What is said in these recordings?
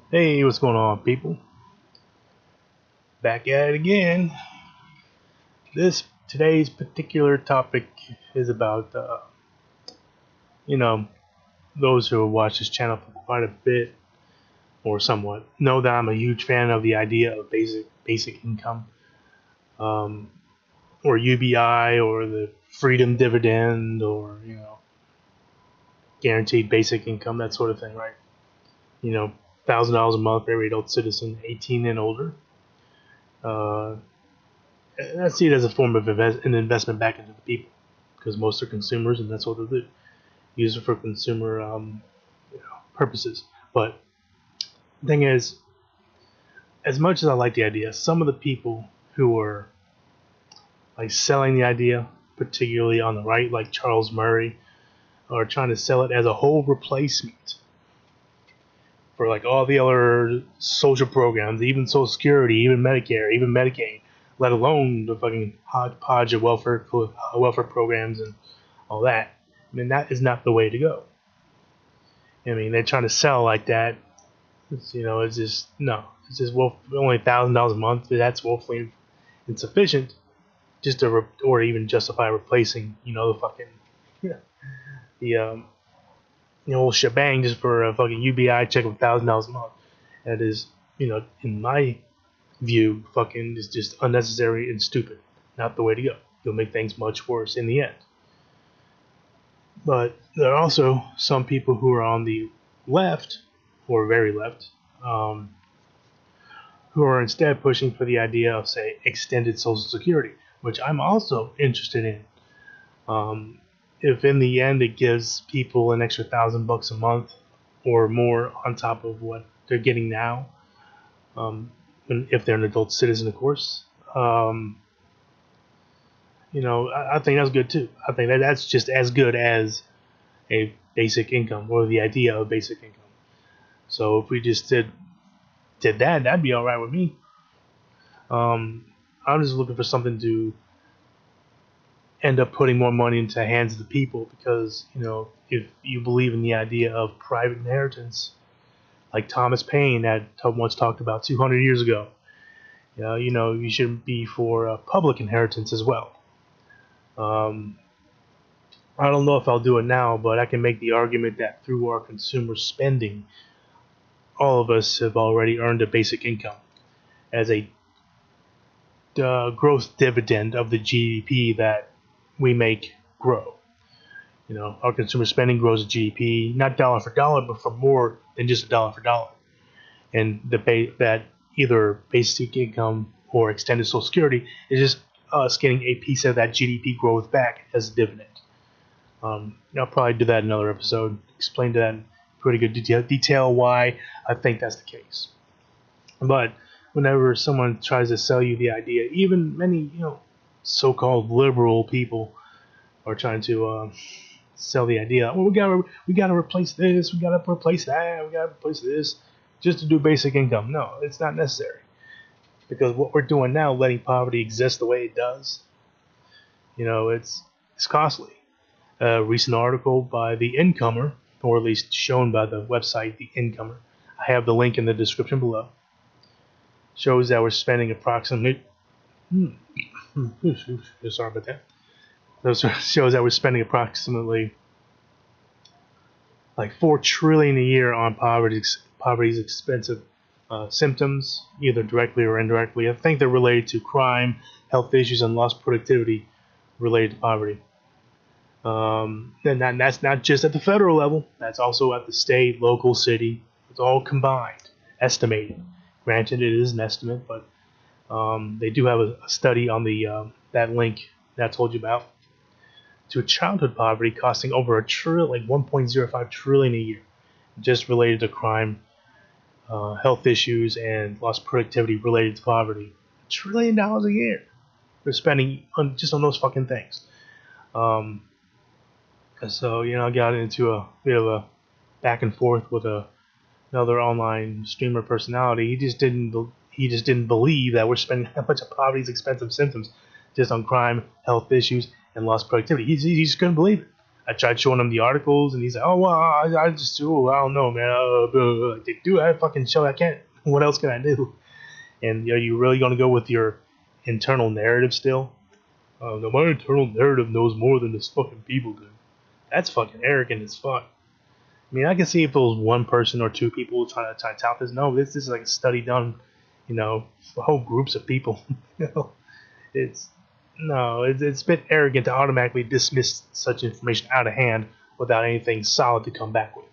Hey, what's going on, people? Back at it again. This today's particular topic is about, you know, those who have watched this channel for quite a bit or somewhat know that I'm a huge fan of the idea of basic income, um, or UBI, or the freedom dividend, or guaranteed basic income, that sort of thing, right? $1,000 a month for every adult citizen 18 and older. Uh, I see it as a form of an investment back into the people, because most are consumers, and that's what they do. Use it for consumer purposes. But the thing is, as much as I like the idea, some of the people who are like selling the idea, particularly on the right, like Charles Murray, are trying to sell it as a whole replacement for like all the other social programs, even Social Security, even Medicare, even Medicaid, let alone the fucking hodgepodge of welfare programs and all that. I mean, that is not the way to go. I mean, they're trying to sell like that. It's just no. It's just only $1,000 a month. That's woefully insufficient, just to or even justify replacing the fucking yeah, the whole shebang just for a fucking UBI check of $1,000 a month. That is, in my view, fucking is just unnecessary and stupid. Not the way to go. You'll make things much worse in the end. But there are also some people who are on the left, or very left, who are instead pushing for the idea of, say, extended Social Security, which I'm also interested in. If in the end it gives people an extra $1,000 a month or more on top of what they're getting now, if they're an adult citizen, of course, I think that's good too. I think that's just as good as a basic income, or the idea of basic income. So if we just did that, that'd be all right with me. I'm just looking for something to end up putting more money into the hands of the people, because if you believe in the idea of private inheritance, like Thomas Paine had once talked about 200 years ago, you should be for public inheritance as well. Um, I don't know if I'll do it now, but I can make the argument that through our consumer spending, all of us have already earned a basic income as a growth dividend of the GDP that we make grow. Our consumer spending grows the GDP, not dollar for dollar, but for more than just a dollar for dollar. And that either basic income or extended Social Security is just us getting a piece of that GDP growth back as a dividend. I'll probably do that in another episode, explain that in pretty good detail why I think that's the case. But whenever someone tries to sell you the idea, even many so-called liberal people are trying to sell the idea. Well, we gotta replace this, we gotta replace that, we gotta replace this, just to do basic income. No, it's not necessary, because what we're doing now, letting poverty exist the way it does, it's costly. A recent article by The Incomer, or at least shown by the website The Incomer, I have the link in the description below, shows that we're spending approximately. Sorry about that. Those shows that we're spending approximately like 4 trillion a year on poverty's expensive symptoms, either directly or indirectly. I think they're related to crime, health issues, and lost productivity related to poverty. And that's not just at the federal level. That's also at the state, local, city. It's all combined, estimated. Granted, it is an estimate, but they do have a study on the that link that I told you about, to childhood poverty costing over a trillion, like 1.05 trillion a year, just related to crime, health issues, and lost productivity related to poverty. $1 trillion a year they're spending just on those fucking things. So I got into a bit of a back and forth with another online streamer personality. He just didn't believe that we're spending that much of poverty's expensive symptoms just on crime, health issues, and lost productivity. He just couldn't believe it. I tried showing him the articles, and he's like, "Oh well, I just do. I don't know, man. Dude, I fucking show. I can't. What else can I do?" And are you really gonna go with your internal narrative still? No, my internal narrative knows more than this fucking people do. That's fucking arrogant as fuck. I mean, I can see if it was one person or two people trying to tout this. No, this is like a study done, for whole groups of people. It's it's a bit arrogant to automatically dismiss such information out of hand without anything solid to come back with.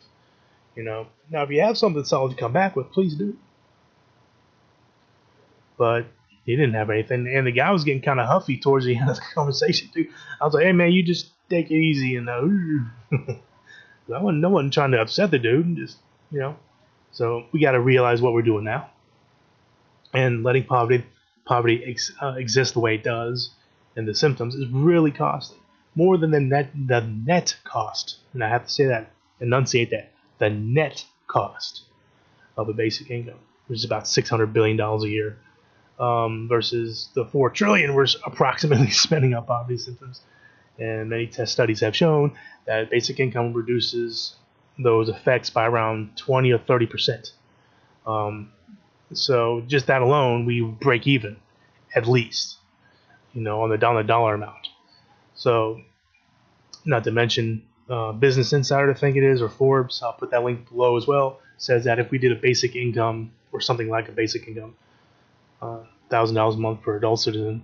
Now if you have something solid to come back with, please do. But he didn't have anything, and the guy was getting kind of huffy towards the end of the conversation too. I was like, "Hey man, you just take it easy," and I wasn't trying to upset the dude, just So we got to realize what we're doing now, and letting poverty exist the way it does, and the symptoms is really costly, more than the net cost. And I have to say that, enunciate that, the net cost of a basic income, which is about $600 billion a year, versus the $4 trillion we're approximately spending on poverty symptoms. And many test studies have shown that basic income reduces those effects by around 20 or 30%. So just that alone, we break even, at least, on the dollar amount. So, not to mention, Business Insider, I think it is, or Forbes, I'll put that link below as well, says that if we did a basic income, or something like a basic income, $1,000 a month per adult citizen,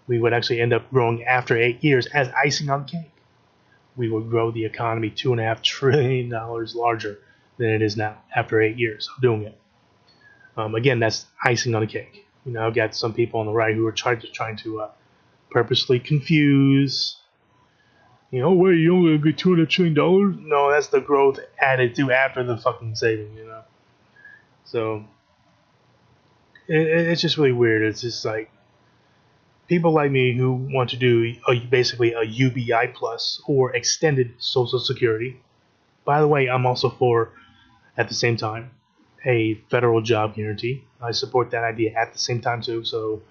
we would actually end up growing after 8 years as icing on the cake. We would grow the economy $2.5 trillion larger than it is now after 8 years of doing it. Again, that's icing on the cake. I've got some people on the right who are trying to purposely confuse. Wait, you only get $200 trillion? No, that's the growth added to after the fucking saving. So it's just really weird. It's just like people like me who want to do basically a UBI plus or extended Social Security. By the way, I'm also for, at the same time, a federal job guarantee. I support that idea at the same time too. So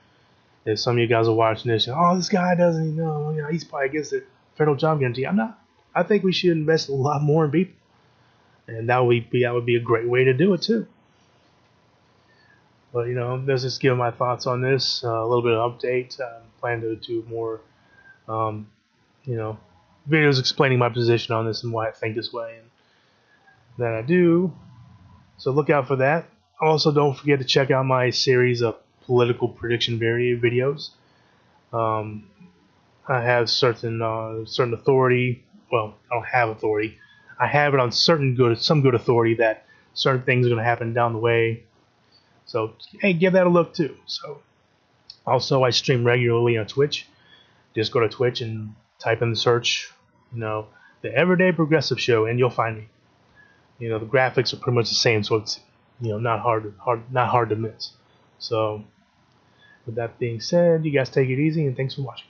if some of you guys are watching this, this guy doesn't even know, he's probably against the federal job guarantee. I'm not. I think we should invest a lot more in people, and that would be a great way to do it too. But let's just give my thoughts on this. A little bit of update. Plan to do more, videos explaining my position on this and why I think this way, and that I do. So look out for that. Also, don't forget to check out my series of political prediction videos. I have certain authority. Well, I don't have authority. I have it on some good authority that certain things are going to happen down the way. So, hey, give that a look too. So, also, I stream regularly on Twitch. Just go to Twitch and type in the search, the Everyday Progressive Show, and you'll find me. The graphics are pretty much the same, so it's not hard to miss. So, with that being said, you guys take it easy, and thanks for watching.